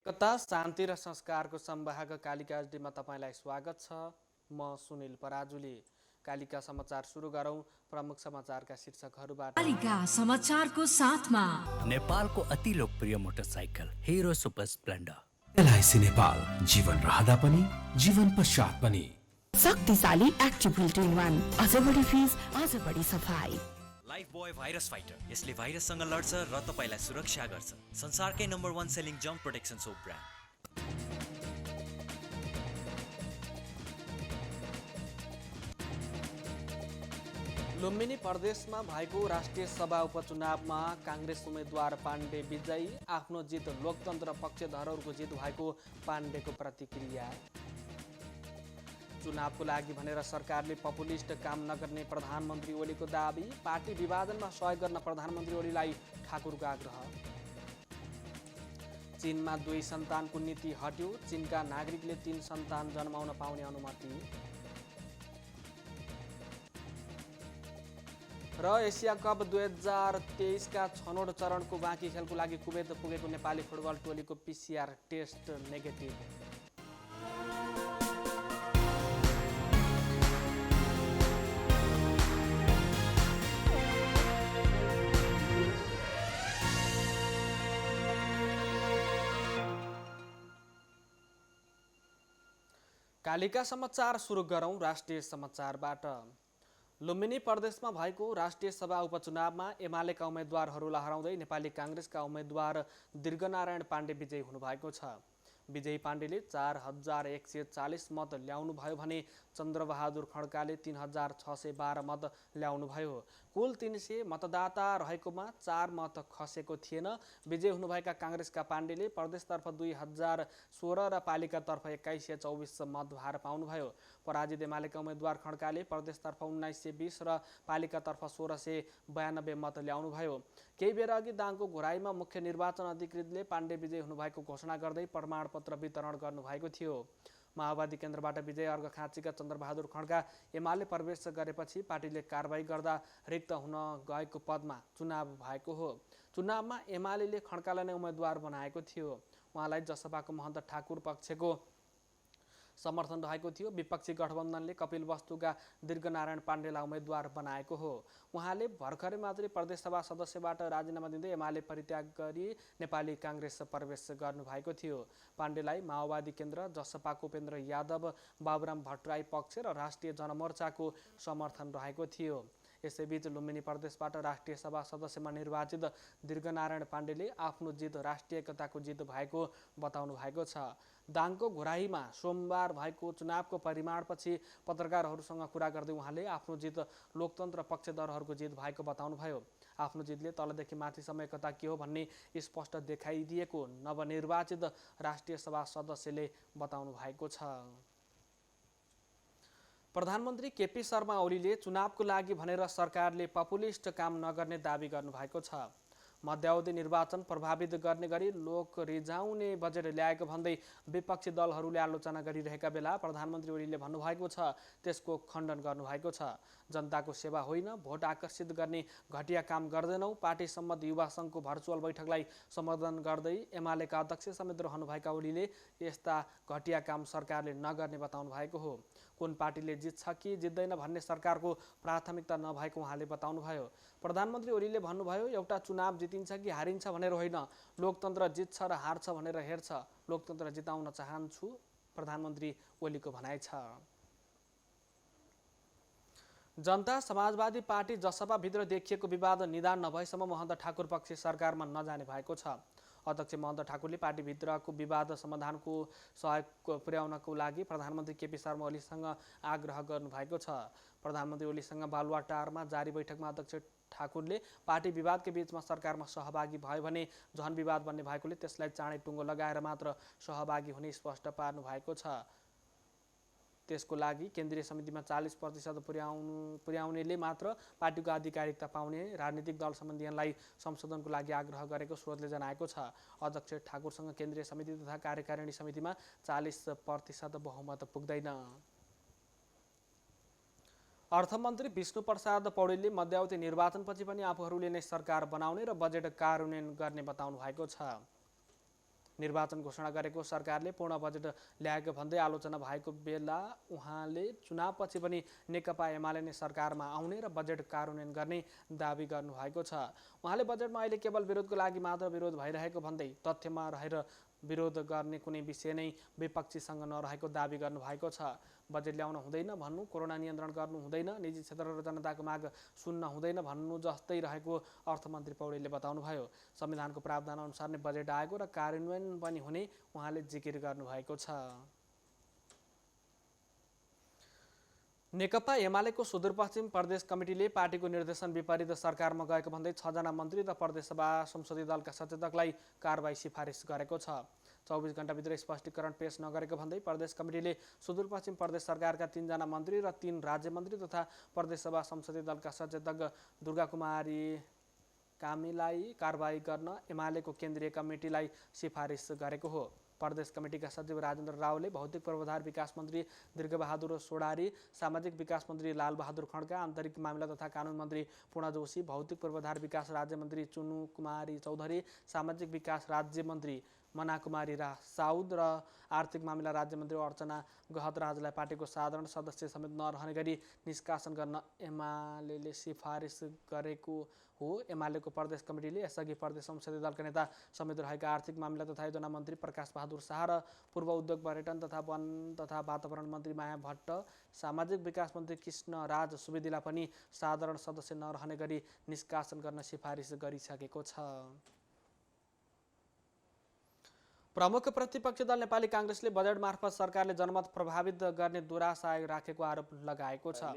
कता शान्ति र संस्कारको संवाहक कालिका एचडीमा तपाईँलाई स्वागत छ। म सुनिल पराजुली। कालिका समाचार सुरु गरौँ प्रमुख समाचारका शीर्षकहरूबाट। कालिका समाचारको साथमा नेपालको अति लोकप्रिय motorcycle Hero Super Splendor. LIC Nepal, जीवन रहँदा पनि जीवन पश्चात पनि। शक्तिशाली एक्टिभ बिल्ट इन वान, अझ बढी फिज, अझ बढी सफाई। लाइफ बोय भाइरस फाइटर, यसले भाइरससँग लड्छ र तपाईलाई सुरक्षा गर्छ। संसारकै नम्बर 1 सेलिङ जम्प प्रोटेक्सन सोप ब्रान्ड। लुम्बिनी प्रदेशमा भएको राष्ट्रिय सभा उपचुनावमा काङ्ग्रेस उम्मेद्वार पाण्डे विजयी। आफ्नो जित लोकतन्त्र पक्षधरहरूको जित भएको पाण्डेको प्रतिक्रिया। चुनावको लागि भनेर सरकारले पपुलिस्ट काम नगर्ने प्रधानमन्त्री ओलीको दाबी। पार्टी विभाजनमा सहयोग गर्न प्रधानमन्त्री ओलीलाई ठाकुरको आग्रह। चीनमा 2 सन्तानको नीति हट्यो। चीनका नागरिकले 3 सन्तान जन्माउन पाउने अनुमति। र एसिया कप 2023 का छनौट चरणको बाँकी खेलको लागि कुवेत पुगेको नेपाली फुटबल टोलीको पिसिआर टेस्ट नेगेटिभ। कालिका समाचार सुरु गरौँ राष्ट्रिय समाचारबाट। लुम्बिनी प्रदेशमा भएको राष्ट्रिय सभा उपचुनावमा एमालेका उम्मेद्वारहरूलाई हराउँदै नेपाली काङ्ग्रेसका उम्मेद्वार दीर्घनारायण पाण्डे विजयी हुनुभएको छ। विजयी पाण्डेले 4140 मत ल्याउनुभयो भने चन्द्रबहादुर खड्काले 3612 मत ल्याउनुभयो। कुल 300 मतदाता रहेकोमा 4 मत खसेको थिएन। विजयी हुनुभएका काङ्ग्रेसका पाण्डेले प्रदेशतर्फ 2016 र पालिकातर्फ 2124 मतभार पाउनुभयो। पराजित एमालेका उम्मेद्वार खड्काले प्रदेशतर्फ 1920 र पालिकातर्फ 1692 मत ल्याउनुभयो। केही बेर अघि दाङको घोराईमा मुख्य निर्वाचन अधिकृतले पाण्डे विजयी हुनुभएको घोषणा गर्दै प्रमाणपत्र वितरण गर्नुभएको थियो। माओवादी केन्द्रबाट विजय अर्घखाँचीका चन्द्रबहादुर खड्का एमाले प्रवेश गरेपछि पार्टीले कारबाही गर्दा रिक्त हुन गएको पदमा चुनाव भएको हो। चुनावमा एमाले खड्कालाई नै उम्मेद्वार बनाएको थियो। उहाँलाई जसपाको महन्त ठाकुर पक्षको समर्थन रहेको थियो। विपक्षी गठबन्धनले कपिल वस्तुका दीर्घनारायण पाण्डेलाई उम्मेद्वार बनाएको हो। उहाँले भर्खरै मात्रै प्रदेशसभा सदस्यबाट राजीनामा दिँदै एमाले परित्याग गरी नेपाली काङ्ग्रेस प्रवेश गर्नुभएको थियो। पाण्डेलाई माओवादी केन्द्र, जसपाको उपेन्द्र यादव, बाबुराम भट्टराई पक्ष र राष्ट्रिय जनमोर्चाको समर्थन रहेको थियो। यसैबीच लुम्बिनी प्रदेशबाट राष्ट्रिय सभा सदस्यमा निर्वाचित दीर्घनारायण पाण्डेले आफ्नो जित राष्ट्रिय एकताको जित भएको बताउनु भएको छ। दाङको घोराईमा सोमबार भएको चुनावको परिणामपछि पत्रकारहरूसँग कुरा गर्दै उहाँले आफ्नो जित लोकतन्त्र पक्षधरहरूको जित भएको बताउनुभयो। आफ्नो जितले तलदेखि माथिसम्म एकता के हो भन्ने स्पष्ट देखाइदिएको नवनिर्वाचित राष्ट्रिय सभा सदस्यले बताउनु भएको छ। प्रधानमन्त्री केपी शर्मा ओलीले चुनावको लागि भनेर सरकारले पपुलिस्ट काम नगर्ने दाबी गर्नुभएको छ। मध्यावधि निर्वाचन प्रभावित गर्ने गरी लोक रिझाउने बजेट ल्याएको भन्दै विपक्षी दलहरूले आलोचना गरिरहेका बेला प्रधानमन्त्री ओलीले भन्नुभएको छ त्यसको खण्डन गर्नुभएको छ। जनताको सेवा होइन, भोट आकर्षित गर्ने घटिया काम गर्दैनौँ। पार्टी सम्बद्ध युवा सङ्घको भर्चुअल बैठकलाई सम्बोधन गर्दै एमालेका अध्यक्ष समेत रहनुभएका ओलीले यस्ता घटिया काम सरकारले नगर्ने बताउनु भएको हो। कुन पार्टीले जित्छ कि जित्दैन भन्ने सरकारको प्राथमिकता नभएको उहाँले बताउनुभयो। प्रधानमन्त्री ओलीले भन्नुभयो एउटा चुनाव जितिन्छ कि हारिन्छ भनेर होइन, लोकतन्त्र जित्छ र हार्छ भनेर हेर्छ। लोकतन्त्र जिताउन चाहन्छु, प्रधानमन्त्री ओलीको भनाइ छ। जनता समाजवादी पार्टी जसपाभित्र देखिएको विवाद निदान नभएसम्म महन्त ठाकुर पक्ष सरकारमा नजाने भएको छ। अध्यक्ष महन्त ठाकुरले पार्टीभित्रको विवाद समाधानको सहयोग पुर्याउनको लागि प्रधानमन्त्री केपी शर्मा ओलीसँग आग्रह गर्नुभएको छ। प्रधानमन्त्री ओलीसँग बालुवाटारमा जारी बैठकमा अध्यक्ष ठाकुरले पार्टी विवादकै बीचमा सरकारमा सहभागी भयो भने झन विवाद बन्ने भएकोले त्यसलाई चाँडै टुङ्गो लगाएर मात्र सहभागी हुने स्पष्ट पार्नु भएको छ। त्यसको लागि केन्द्रीय समितिमा 40% पुर्याउनेले मात्र पार्टीको आधिकारिकता पाउने राजनीतिक दल सम्बन्धीलाई संशोधनको लागि आग्रह गरेको स्रोतले जनाएको छ। अध्यक्ष ठाकुरसँग केन्द्रीय समिति तथा कार्यकारिणी समितिमा 40% बहुमत पुग्दैन। अर्थमन्त्री विष्णुप्रसाद पौडेलले मध्यावधि निर्वाचनपछि पनि आफूहरूले नै सरकार बनाउने र बजेट कार्यान्वयन गर्ने बताउनु भएको छ। निर्वाचन घोषणा गरेको सरकारले पूर्ण बजेट ल्याएको भन्दै आलोचना भएको बेला उहाँले चुनावपछि पनि नेकपा एमाले नै सरकारमा आउने र बजेट कार्यान्वयन गर्ने दाबी गर्नुभएको छ। उहाँले बजेटमा अहिले केवल विरोधको लागि मात्र विरोध भइरहेको भन्दै तथ्यमा रहेर विरोध गर्ने कुनै विषय नै विपक्षीसँग नरहेको दाबी गर्नुभएको छ। बजेट ल्याउन हुँदैन भन्नु, कोरोना नियन्त्रण गर्नु हुँदैन, निजी क्षेत्र र जनताको माग सुन्न हुँदैन भन्नु जस्तै रहेको अर्थमन्त्री पौडेलले बताउनुभयो। संविधानको प्रावधान अनुसार नै बजेट आएको र कार्यान्वयन पनि हुने उहाँले जिकिर गर्नुभएको छ। नेकपा एमालेको सुदूरपश्चिम प्रदेश कमिटीले पार्टीको निर्देशन विपरीत सरकारमा गएको भन्दै 6 जना मन्त्री र प्रदेशसभा संसदीय दलका सचेतकलाई कारबाही सिफारिस गरेको छ। 24 घण्टाभित्र स्पष्टीकरण पेश नगरेको भन्दै प्रदेश कमिटीले सुदूरपश्चिम प्रदेश सरकारका 3 जना मन्त्री र 3 राज्यमन्त्री तथा प्रदेशसभा संसदीय दलका सचेतक दुर्गाकुमारी कामीलाई कारबाही गर्न एमालेको केन्द्रीय कमिटीलाई सिफारिस गरेको हो। प्रदेश कमिटीका सचिव राजेन्द्र रावले भौतिक पूर्वाधार विकास मन्त्री दीर्घबहादुर सोडारी, सामाजिक विकास मन्त्री लालबहादुर खड्का, आन्तरिक मामिला तथा कानुन मन्त्री पूर्ण जोशी, भौतिक पूर्वाधार विकास राज्य मन्त्री चुनु कुमारी चौधरी, सामाजिक विकास राज्य मन्त्री मनाकुमारी साउद र आर्थिक मामिला राज्य मन्त्री अर्चना गहतराजलाई पार्टीको साधारण सदस्य समेत नरहने गरी निष्कासन गर्न एमालेले सिफारिस गरेको हो। एमालेको प्रदेश कमिटीले यसअघि प्रदेश संसदीय दलका नेता समेत रहेका आर्थिक मामिला तथा योजना मन्त्री प्रकाश बहादुर शाह र पूर्व उद्योग पर्यटन तथा वन तथा वातावरण मन्त्री माया भट्ट, सामाजिक विकास मन्त्री कृष्ण राज सुवेदीलाई पनि साधारण सदस्य नरहने गरी निष्कासन गर्न सिफारिस गरिसकेको छ। प्रमुख प्रतिपक्षी दल नेपाली काङ्ग्रेसले बजेट मार्फत सरकारले जनमत प्रभावित गर्ने दुराशा राखेको आरोप लगाएको छ।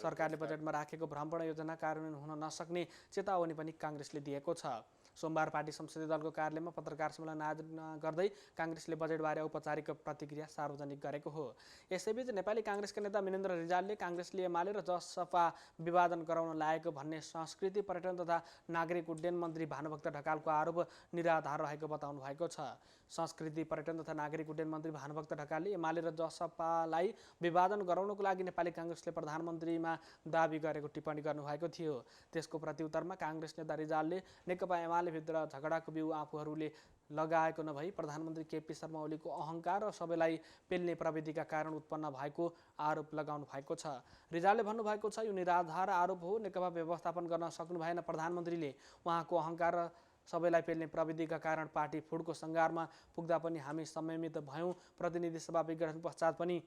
सरकारले बजेटमा राखेको भ्रमण योजना कार्यान्वयन हुन नसक्ने चेतावनी पनि काङ्ग्रेसले दिएको छ। सोमबार पार्टी संसदीय दलको कार्यालयमा पत्रकार सम्मेलन आयोजना गर्दै काङ्ग्रेसले बजेटबारे औपचारिक प्रतिक्रिया सार्वजनिक गरेको हो। यसैबीच नेपाली काङ्ग्रेसका नेता मिनेन्द्र रिजालले काङ्ग्रेसले एमाले र जसपा विवादन गराउन लागेको भन्ने संस्कृति पर्यटन तथा नागरिक उड्डयन मन्त्री भानुभक्त ढकालको आरोप निराधार रहेको बताउनु भएको छ। संस्कृति पर्यटन तथा नागरिक उड्डयन मन्त्री भानुभक्त ढकालले एमाले र जसपालाई विवादन गराउनको लागि नेपाली काङ्ग्रेसले प्रधानमन्त्रीमा दाबी गरेको टिप्पणी गर्नुभएको थियो। त्यसको प्रत्युत्तरमा काङ्ग्रेस नेता रिजालले नेकपा एमालेभित्र झगडाको बिउ आफूहरूले लगाएको नभई प्रधानमन्त्री केपी शर्मा ओलीको अहङ्कार र सबैलाई पेल्ने प्रविधिका कारण उत्पन्न भएको आरोप लगाउनु भएको छ। रिजालले भन्नुभएको छ, यो निराधार आरोप हो। नेकपा व्यवस्थापन गर्न सक्नु भएन प्रधानमन्त्रीले। उहाँको अहङ्कार र सबैलाई पेल्ने प्रविधिका कारण पार्टी फुडको सङ्घारमा पुग्दा पनि हामी संयमित भयौँ। प्रतिनिधि सभा विघटन पश्चात पनि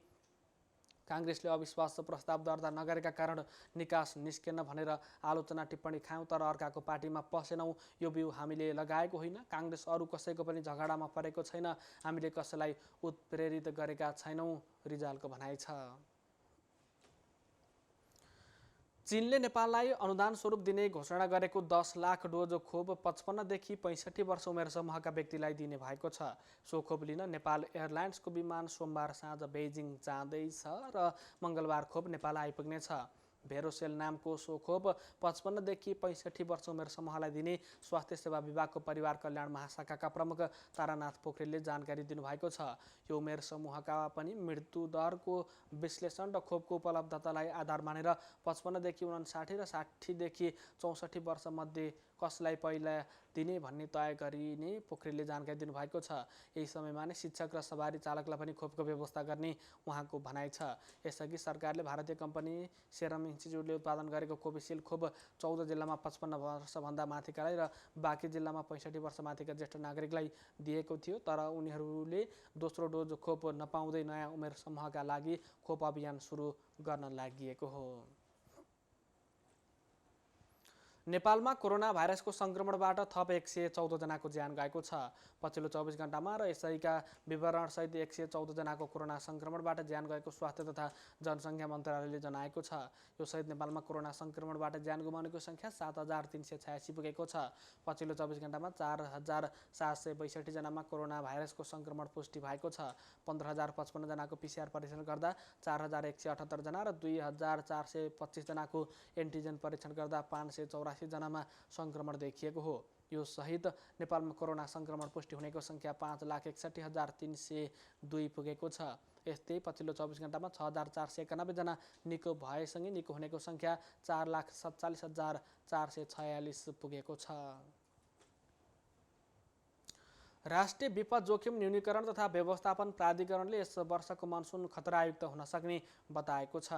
काङ्ग्रेसले अविश्वास प्रस्ताव दर्ता नगरेका कारण निकास निस्केन भनेर आलोचना टिप्पणी खायौँ, तर अर्काको पार्टीमा पसेनौँ। यो बिउ हामीले लगाएको होइन। काङ्ग्रेस अरू कसैको पनि झगडामा परेको छैन। हामीले कसैलाई उत्प्रेरित गरेका छैनौँ, रिजालको भनाइ छ। चीनले नेपाललाई अनुदान स्वरूप दिने घोषणा गरेको 10 लाख डोज खोप 55 देखि 65 वर्ष उमेर समूहका व्यक्तिलाई दिने भएको छ। सो खोप लिन नेपाल एयरलाइन्सको विमान सोमबार साँझ बेइजिङ जाँदैछ र मङ्गलबार खोप नेपाल आइपुग्नेछ। भेरोसेल नामको सो खोप 55 देखि 65 वर्ष उमेर समूहलाई दिने स्वास्थ्य सेवा विभागको परिवार कल्याण महाशाखाका प्रमुख तारानाथ पोखरेलले जानकारी दिनुभएको छ। यो उमेर समूहका पनि मृत्यु दरको विश्लेषण र खोपको उपलब्धतालाई आधार मानेर 55 देखि 59 र 60 देखि 64 वर्ष मध्ये कसलाई पहिला दिने भन्ने तय गरिने पोखरेलले जानकारी दिनुभएको छ। यही समयमा नै शिक्षक र सवारी चालकलाई पनि खोपको व्यवस्था गर्ने उहाँको भनाइ छ। यसअघि सरकारले भारतीय कम्पनी सेरम इन्स्टिच्युटले उत्पादन गरेको कोभिसिल्ड खोप 14 जिल्लामा 55 वर्षभन्दा माथिकालाई र बाँकी जिल्लामा 65 वर्ष माथिका ज्येष्ठ नागरिकलाई दिएको थियो, तर उनीहरूले दोस्रो डोज खोप नपाउँदै नयाँ उमेर समूहका लागि खोप अभियान सुरु गर्न लागि हो। नेपालमा कोरोना भाइरसको सङ्क्रमणबाट थप 114 जनाको ज्यान गएको छ। पछिल्लो 24 घण्टामा र यसैका विवरणसहित 114 जनाको कोरोना सङ्क्रमणबाट ज्यान गएको स्वास्थ्य तथा जनसङ्ख्या मन्त्रालयले जनाएको छ। यो सहित नेपालमा कोरोना सङ्क्रमणबाट ज्यान गुमाउनेको सङ्ख्या 7386 पुगेको छ। पछिल्लो 24 घण्टामा 4762 जनामा कोरोना भाइरसको सङ्क्रमण पुष्टि भएको छ। 15055 जनाको PCR परीक्षण गर्दा 4178 जना र 2425 जनाको एन्टिजेन परीक्षण गर्दा 584 जनामा सङ्क्रमण देखिएको हो। यो सहित नेपालमा कोरोना सङ्क्रमण पुष्टि हुनेको सङ्ख्या 5,61,302 पुगेको छ। यस्तै पछिल्लो 24 घण्टामा 6491 जना निको भएसँगै निको हुनेको सङ्ख्या 4,47,446 पुगेको छ। राष्ट्रिय विपद जोखिम न्यूनीकरण तथा व्यवस्थापन प्राधिकरणले यस वर्षको मनसुन खतरायुक्त हुन सक्ने बताएको छ।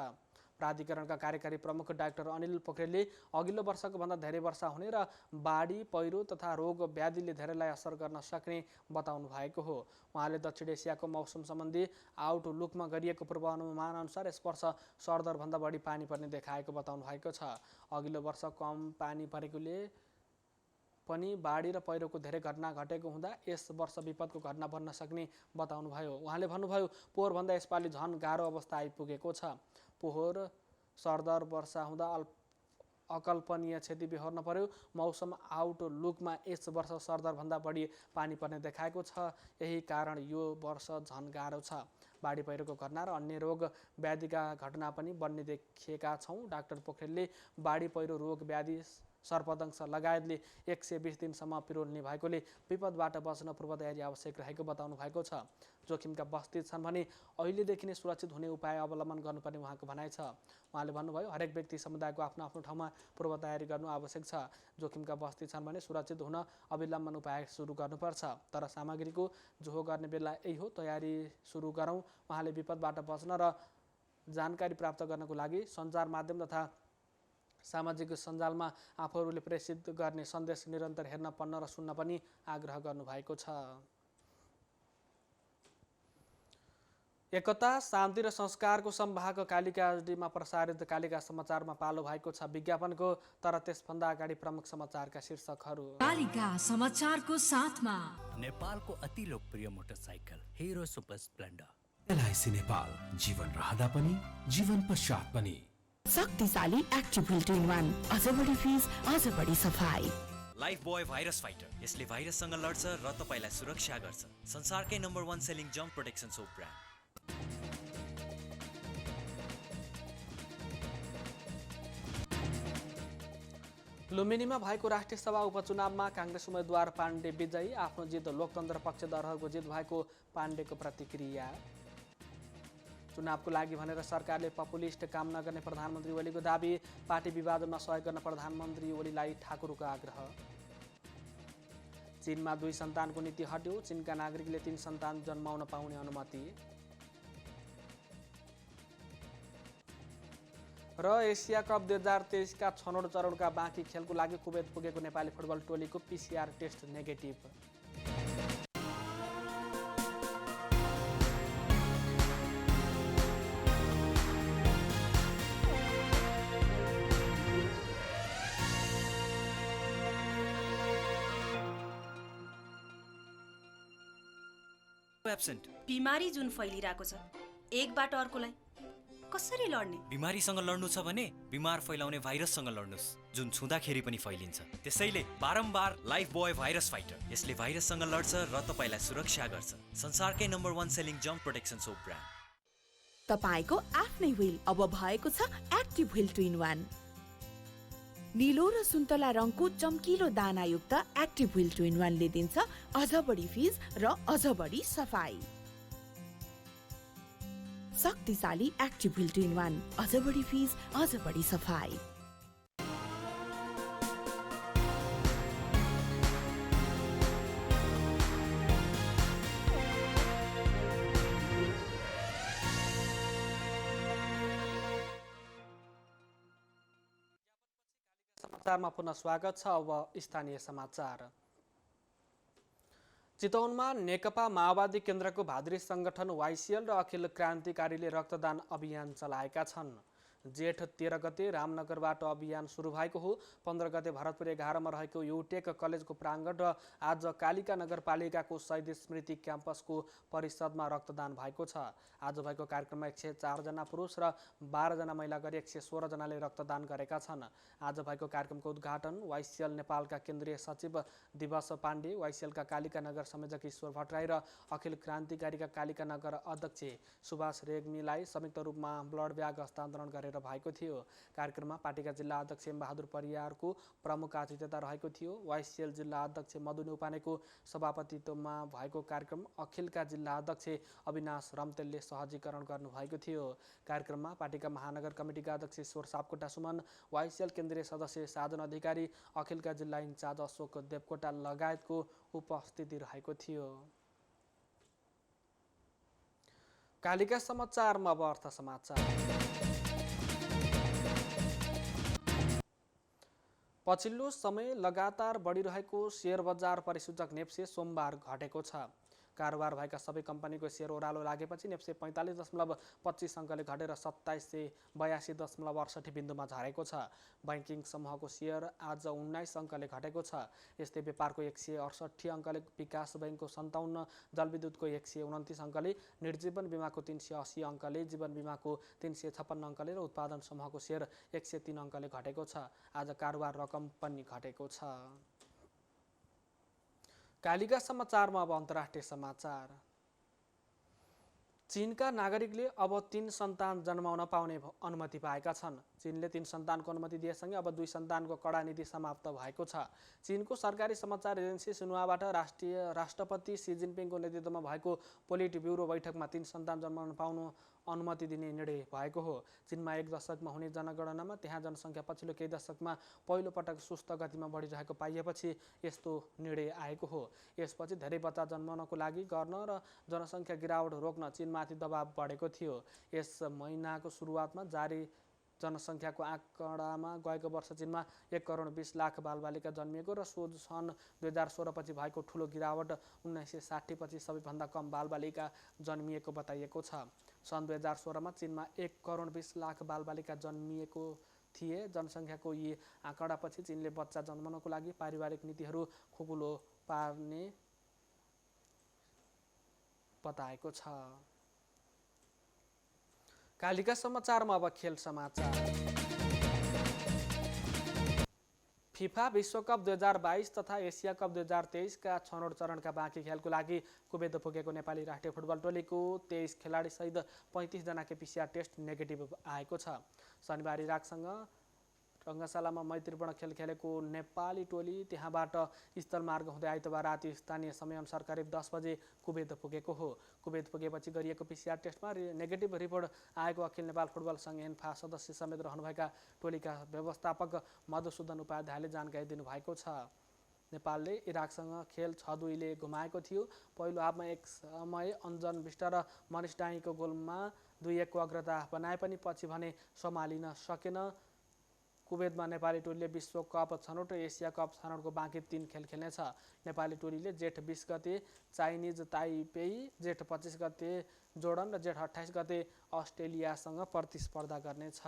प्राधिकरणका कार्यकारी प्रमुख डाक्टर अनिल पोखरेलले अघिल्लो वर्षको भन्दा धेरै वर्षा हुने र बाढी पहिरो तथा रोग व्याधिले धेरैलाई असर गर्न सक्ने बताउनु भएको हो। उहाँले दक्षिण एसियाको मौसम सम्बन्धी आउटलुकमा गरिएको पूर्वानुमान अनुसार यस वर्ष सरदरभन्दा बढी पानी पर्ने देखाएको बताउनु भएको छ। अघिल्लो वर्ष कम पानी परेकोले पनि बाढी र पहिरोको धेरै घटना घटेको हुँदा यस वर्ष विपदको घटना बन्न सक्ने बताउनुभयो। उहाँले भन्नुभयो, पोहोरभन्दा यसपालि झन गाह्रो अवस्था आइपुगेको छ। पोहोर सरदर वर्षा हुँदा अकल्पनीय क्षति बेहोर्न पर्यो। मौसम आउटलुकमा यस वर्ष सरदरभन्दा बढी पानी पर्ने देखाएको छ। यही कारण यो वर्ष झन गाह्रो छ। बाढी पहिरोको घटना र अन्य रोग व्याधिका घटना पनि बढ्ने देखेका छौँ। डाक्टर पोखरेलले बाढी पहिरो रोग व्याधि सर्पदंश लगायतले 120 दिनसम्म पिरोल्ने भएकोले विपदबाट बच्न पूर्वतयारी आवश्यक रहेको बताउनु भएको छ। जोखिमका बस्ती छन् भने अहिलेदेखि नै सुरक्षित हुने उपाय अवलम्बन गर्नुपर्ने उहाँको भनाइ छ। उहाँले भन्नुभयो, हरेक व्यक्ति समुदायको आफ्नो आफ्नो ठाउँमा पूर्वतयारी गर्नु आवश्यक छ। जोखिमका बस्ती छन् भने सुरक्षित हुन अविलम्बन उपाय सुरु गर्नुपर्छ। तर सामग्रीको जोहो गर्ने बेला यही हो, तयारी सुरु गरौँ। उहाँले विपदबाट बच्न र जानकारी प्राप्त गर्नको लागि सञ्चार माध्यम तथा सामाजिक सञ्जालमा आफूहरूले प्रेषित गर्ने सन्देश निरन्तर हेर्न, पढ्न र सुन्न पनि आग्रह गर्नुभएको छ। एकता, शान्ति र संस्कारको संवाहक कालिका एचडीमा प्रसारित कालिका समाचारमा पालो भएको छ विज्ञापनको। तर त्यसभन्दा अगाडि प्रमुख समाचारका शीर्षकहरू। कालिका समाचारको साथमा नेपालको अति लोकप्रिय motorcycle Hero Super Splendor. LIC Nepal, जीवन रहँदा पनि जीवन पश्चात पनि। शक्तिशाली Active Wheel two in one, अझ बढी फिज, अझ बढी सफाई। लाइफ बोय भाइरस फाइटर, यसले भाइरससँग लड्छ र तपाईलाई सुरक्षा गर्छ। संसारकै नम्बर 1 सेलिङ जम्प प्रोटेक्सन सोप ब्रान्ड। लुम्बिनीमा भएको राष्ट्रिय सभा उपचुनावमा काङ्ग्रेस उम्मेद्वार पाण्डे विजयी। आफ्नो जित लोकतन्त्र पक्षधरहरूको जित भएको पाण्डेको प्रतिक्रिया। चुनावको लागि भनेर सरकारले पपुलिस्ट काम नगर्ने प्रधानमन्त्री ओलीको दाबी। पार्टी विभाजनमा सहयोग गर्न प्रधानमन्त्री ओलीलाई ठाकुरको आग्रह। चीनमा 2 सन्तानको नीति हट्यो। चीनका नागरिकले 3 सन्तान जन्माउन पाउने अनुमति। र एसिया कप 2023 का छनौट चरणका बाँकी खेलको लागि कुवेत पुगेको नेपाली फुटबल टोलीको पीसीआर टेस्ट नेगेटिभ। एब्सेन्ट। बिमारी जुन फैलिरहेको छ, एकबाट अर्कोलाई कसरी लड्ने? बिमारीसँग लड्नु छ भने बिमार फैलाउने भाइरससँग लड्नुस्, जुन छुँदाखेरि पनि फैलिन्छ। त्यसैले बारम्बार लाइफ बोय भाइरस फाइटर, यसले भाइरससँग लड्छ र तपाईलाई सुरक्षा गर्छ। संसारकै नम्बर 1 सेलिङ जम्प प्रोटेक्सन सोप ब्रान्ड। तपाईको आफ्नै व्हील अब भएको छ Active wheel two in one. नीलो र सुन्तला रङको चम्किलो दानायुक्त एक्टिभ व्हील टु इन वानले दिन्छ अझ बढी फिज र अझ बढी सफाई। शक्तिशाली एक्टिभ व्हील टु इन वान, अझ बढी फिज, अझ बढी सफाई। समाचारमा पुनः स्वागत छ। अब स्थानीय समाचार। चितवनमा नेकपा माओवादी केन्द्रको भाद्री संगठन वाइसिएल र अखिल क्रान्तिकारीले रक्तदान अभियान चलाएका छन्। जेठ 13 गते रामनगरबाट अभियान सुरु भएको हो। 15 गते भरतपुर 11 मा रहेको युटेक कलेजको प्राङ्गण र आज कालिका नगरपालिकाको शहीद स्मृति क्याम्पसको परिसरमा रक्तदान भएको छ। आज भएको कार्यक्रममा 104 जना पुरुष र 12 जना महिला गरी 116 जनाले रक्तदान गरेका छन्। आज भएको कार्यक्रमको उद्घाटन वाइसिएल नेपालका केन्द्रीय सचिव दिवस पाण्डे, वाइसिएलका कालिका नगर संयोजक ईश्वर भट्टराई र अखिल क्रान्तिकारीका कालिका नगर अध्यक्ष सुभाष रेग्मीलाई संयुक्त रूपमा ब्लड ब्याग हस्तान्तरण गरेर गरेर भएको थियो। कार्यक्रममा पार्टीका जिल्ला अध्यक्ष बहादुर परियारको प्रमुख आतिथ्यता रहेको थियो। वाइसिएल जिल्ला अध्यक्ष मधु न्यौपानेको सभापतित्वमा भएको कार्यक्रम अखिलका जिल्ला अध्यक्ष अविनाश रम्तेलले सहजीकरण गर्नुभएको थियो। कार्यक्रममा पार्टीका महानगर कमिटीका अध्यक्ष ईश्वर सापकोटा सुमन, वाइसिएल केन्द्रीय सदस्य साधन अधिकारी, अखिलका जिल्ला इन्चार्ज अशोक देवकोटा लगायतको उपस्थिति रहेको थियो। कालिका समाचारमा अब अर्थ समाचार। पछिल्लो समय लगातार बढिरहेको शेयर बजार परिसूचक नेप्से सोमबार घटेको छ। कारोबार भएका सबै कम्पनीको शेयर ओह्रालो लागेपछि नेप्से 45.25 अङ्कले घटेर 2782.68 बिन्दुमा झरेको छ। बैंकिङ समूहको शेयर आज 19 अङ्कले घटेको छ। यस्तै व्यापारको 168 अङ्कले, विकास बैंकको 57, जलविद्युतको 129 अङ्कले, निर्जीवन बिमाको 380 अङ्कले, जीवन बिमाको 356 अङ्कले र उत्पादन समूहको शेयर 103 अङ्कले घटेको छ। आज कारोबार रकम पनि घटेको छ। कालिका समाचारमा अब अन्तर्राष्ट्रिय समाचार। चीनका नागरिकले अब 3 सन्तान जन्माउन पाउने अनुमति पाएका छन्। चीनले 3 सन्तानको अनुमति दिएसँगै अब 2 सन्तानको कडा नीति समाप्त भएको छ। चीनको सरकारी समाचार एजेन्सी सिन्हुवाबाट राष्ट्रपति सी जिनपिङको नेतृत्वमा भएको पोलिट ब्युरो बैठकमा 3 सन्तान जन्माउन पाउनु अनुमति दिने निर्णय भएको हो। चीनमा 1 दशकमा हुने जनगणनामा त्यहाँ जनसङ्ख्या पछिल्लो केही दशकमा पहिलो पटक सुस्त गतिमा बढिरहेको पाइएपछि यस्तो निर्णय आएको हो। यसपछि धेरै बच्चा जन्माउनको लागि गर्न र जनसङ्ख्या गिरावट रोक्न चीनमाथि दबाव बढेको थियो। यस महिनाको सुरुवातमा जारी जनसङ्ख्याको आँकडामा गएको वर्ष चीनमा 1,20,00,000 बालबालिका जन्मिएको र सन् 2016 पछि भएको ठुलो गिरावट 1960 पछि सबैभन्दा कम बालबालिका जन्मिएको बताइएको छ। सन् 2016मा चीनमा 1,20,00,000 बालबालिका जन्मिएको थिए। जनसङ्ख्याको यी आँकडापछि चीनले बच्चा जन्माउनको लागि पारिवारिक नीतिहरू खुकुलो पार्ने बताएको छ। कालिका समाचारमा अब खेल समाचार। फिफा विश्वकप 2022 तथा एसिया कप 2023 का छनौट चरणका बाँकी खेलको लागि कुवेत पुगेको नेपाली राष्ट्रिय फुटबल टोलीको 23 खेलाडीसहित 35 जनाको PCR टेस्ट नेगेटिभ आएको छ। शनिबार इराकसँग रङ्गशालामा मैत्रीपूर्ण खेल खेलेको नेपाली टोली त्यहाँबाट स्थलमार्ग हुँदै आइतबार राति स्थानीय समयअनुसार करिब 10 बजे कुवेत पुगेको हो। कुवेत पुगेपछि गरिएको PCR टेस्टमा नेगेटिभ रिपोर्ट आएको अखिल नेपाल फुटबल सङ्घ एन्फा सदस्य समेत रहनुभएका टोलीका व्यवस्थापक मधुसूदन उपाध्यायले जानकारी दिनुभएको छ। नेपालले इराकसँग खेल 6-2ले गुमाएको थियो। पहिलो हाफमा एक समय अन्जन बिष्ट र मनिष डाँगीको गोलमा 2-1 को अग्रता बनाए पनि पछि भने सम्हालिन सकेन। कुवेतमा नेपाली टोलीले विश्वकप छनौट र एसिया कप छनौटको बाँकी 3 खेल खेल्नेछ। नेपाली टोलीले जेठ 20 गते चाइनिज ताइपेई, जेठ 25 गते जोर्डन र जेठ 28 गते अस्ट्रेलियासँग प्रतिस्पर्धा गर्नेछ।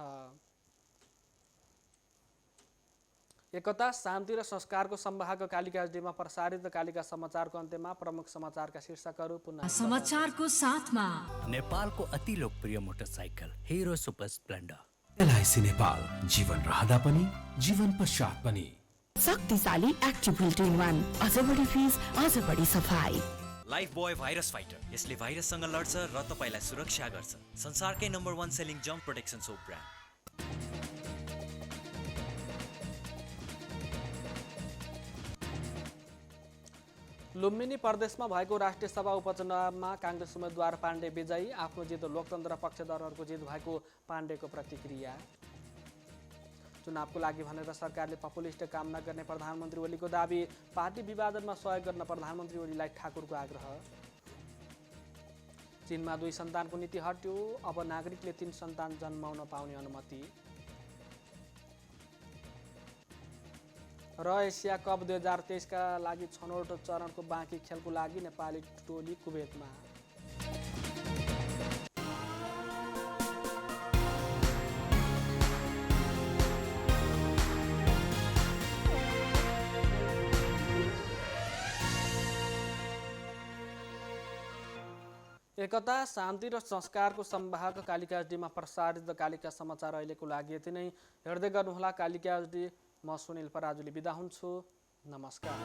एकता, शान्ति र संस्कारको संवाहक कालिका एचडीमा प्रसारित कालिका समाचारको अन्त्यमा प्रमुख समाचारका शीर्षकहरू पुनः। समाचारको साथमा नेपालको अति लोकप्रिय motorcycle Hero Super Splendor. LIC Nepal, जीवन रहँदा पनि जीवन पश्चात पनि। शक्तिशाली एक्टिभ व्हील 2-in-1, अझ बढी फिज, अझ बढी सफाई। लाइफ बोय भाइरस फाइटर, यसले भाइरससँग लड्छ र तपाईलाई सुरक्षा गर्छ। संसारकै नम्बर 1 सेलिङ जम्प प्रोटेक्सन सोप ब्रान्ड। लुम्बिनी प्रदेशमा भएको राष्ट्रिय सभा उपचुनावमा काङ्ग्रेस उम्मेद्वार पाण्डे विजयी। आफ्नो जित लोकतन्त्र पक्षधरहरूको जित भएको पाण्डेको प्रतिक्रिया। चुनावको लागि भनेर सरकारले पपुलिस्ट काम नगर्ने प्रधानमन्त्री ओलीको दाबी। पार्टी विभाजनमा सहयोग गर्न प्रधानमन्त्री ओलीलाई ठाकुरको आग्रह। चीनमा 2 सन्तानको नीति हट्यो, अब नागरिकले 3 सन्तान जन्माउन पाउने अनुमति। र एसिया कप 2023 का लागि छनौट चरणको बाँकी खेलको लागि नेपाली टोली कुवेतमा। एकता, शान्ति र संस्कारको संवाहक कालिका एचडीमा प्रसारित कालिका समाचार अहिलेको लागि यति नै। हेर्दै गर्नुहोला कालिका एचडी। म सुनिल पराजुली बिदा हुन्छु। नमस्कार।